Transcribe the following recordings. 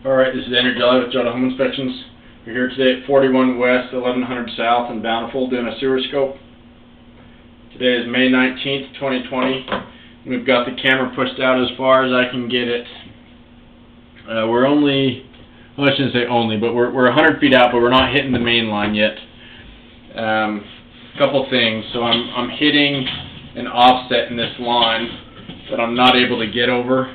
Alright, this is Andrew Jelly with Jota Home Inspections. We're here today at 41 West, 1100 South in Bountiful doing a sewer scope. Today is May 19th, 2020. We've got the camera pushed out as far as I can get it. We're only, well, I shouldn't say only, but we're 100 feet out, but we're not hitting the main line yet. A couple things. So I'm hitting an offset in this line that I'm not able to get over.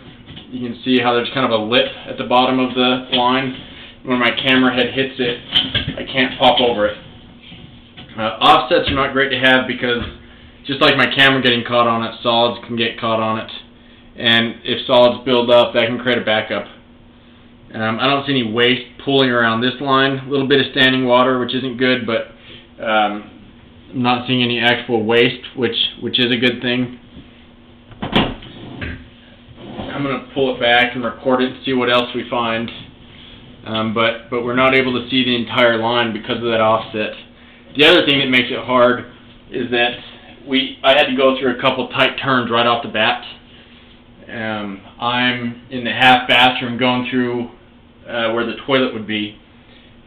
You can see how there's kind of a lip at the bottom of the line. When my camera head hits it, I can't pop over it. Offsets are not great to have because just like my camera getting caught on it, solids can get caught on it. And if solids build up, that can create a backup. I don't see any waste pooling around this line. A little bit of standing water, which isn't good, but I'm not seeing any actual waste, which is a good thing. I'm going to pull it back and record it and see what else we find. But we're not able to see the entire line because of that offset. The other thing that makes it hard is that I had to go through a couple tight turns right off the bat. I'm in the half bathroom going through where the toilet would be,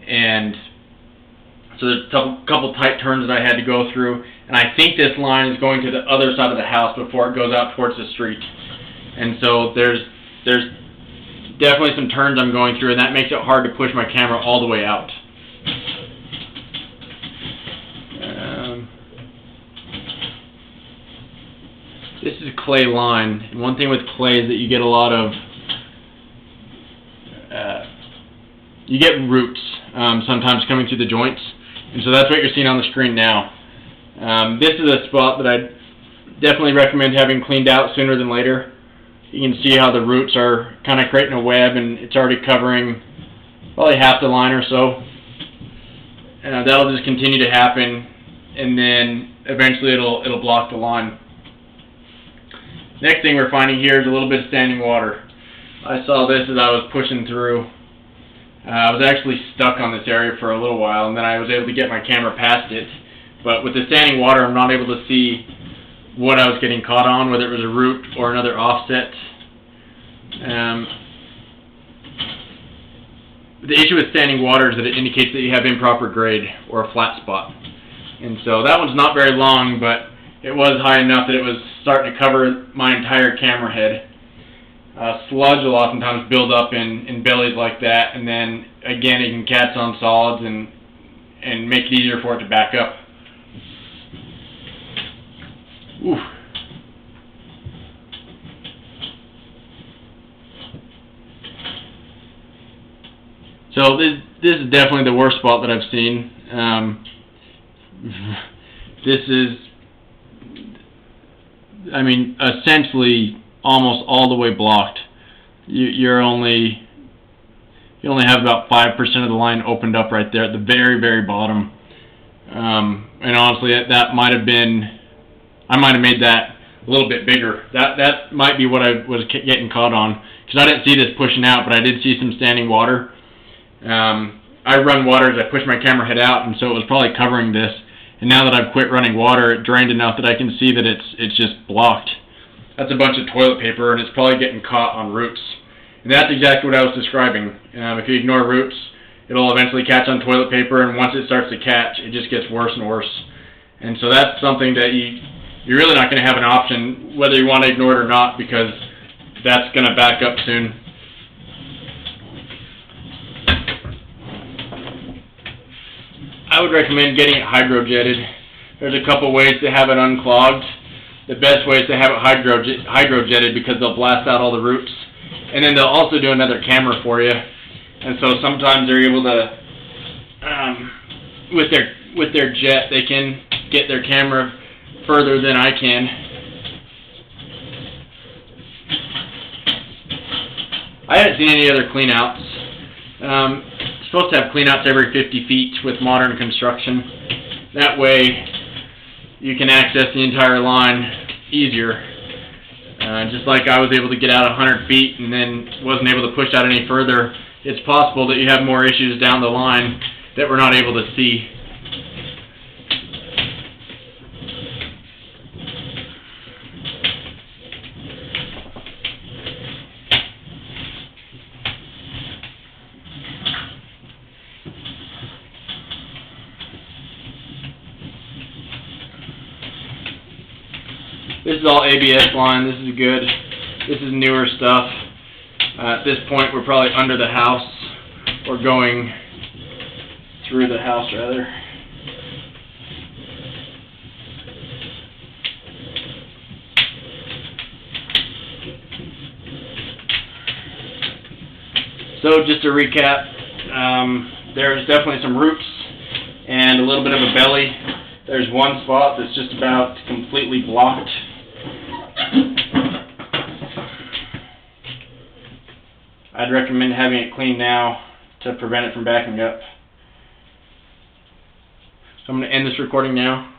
and so there's a couple tight turns that I had to go through, and I think this line is going to the other side of the house before it goes out towards the street. And so there's definitely some turns I'm going through, and that makes it hard to push my camera all the way out. This is a clay line, and one thing with clay is that you get a lot of you get roots sometimes coming through the joints, and so that's what you're seeing on the screen now. This is a spot that I definitely recommend having cleaned out sooner than later. You can see how the roots are kind of creating a web, and it's already covering probably half the line or so. That'll just continue to happen, and then eventually it'll block the line. Next thing we're finding here is a little bit of standing water. I saw this as I was pushing through. I was actually stuck on this area for a little while, and then I was able to get my camera past it. But with the standing water, I'm not able to see what I was getting caught on, whether it was a root or another offset. The issue with standing water is that it indicates that you have improper grade or a flat spot. And so that one's not very long, but it was high enough that it was starting to cover my entire camera head. Sludge will oftentimes build up in bellies like that, and then again it can catch on solids and make it easier for it to back up. Oof. So this is definitely the worst spot that I've seen. This is, I mean, essentially almost all the way blocked. You only have about 5% of the line opened up right there at the very, very bottom. And honestly, that might have been, I might have made that a little bit bigger. That might be what I was getting caught on, because I didn't see this pushing out, but I did see some standing water. I run water as I push my camera head out, and so it was probably covering this. And now that I've quit running water, it drained enough that I can see that it's just blocked. That's a bunch of toilet paper, and it's probably getting caught on roots. And that's exactly what I was describing. If you ignore roots, it'll eventually catch on toilet paper, and once it starts to catch, it just gets worse and worse. And so that's something that you're really not going to have an option, whether you want to ignore it or not, because that's going to back up soon. I would recommend getting it hydro-jetted. There's a couple ways to have it unclogged. The best way is to have it hydro-jetted because they'll blast out all the roots. And then they'll also do another camera for you. And so sometimes they're able to, with their jet, they can get their camera further than I can. I haven't seen any other cleanouts. Supposed to have cleanouts every 50 feet with modern construction. That way you can access the entire line easier. Just like I was able to get out 100 feet and then wasn't able to push out any further, it's possible that you have more issues down the line that we're not able to see. This is all ABS line. This is good. This is newer stuff. At this point, we're probably under the house, or going through the house rather. So just to recap, there's definitely some roots and a little bit of a belly. There's one spot that's just about completely blocked. I'd recommend having it cleaned now to prevent it from backing up. So I'm going to end this recording now.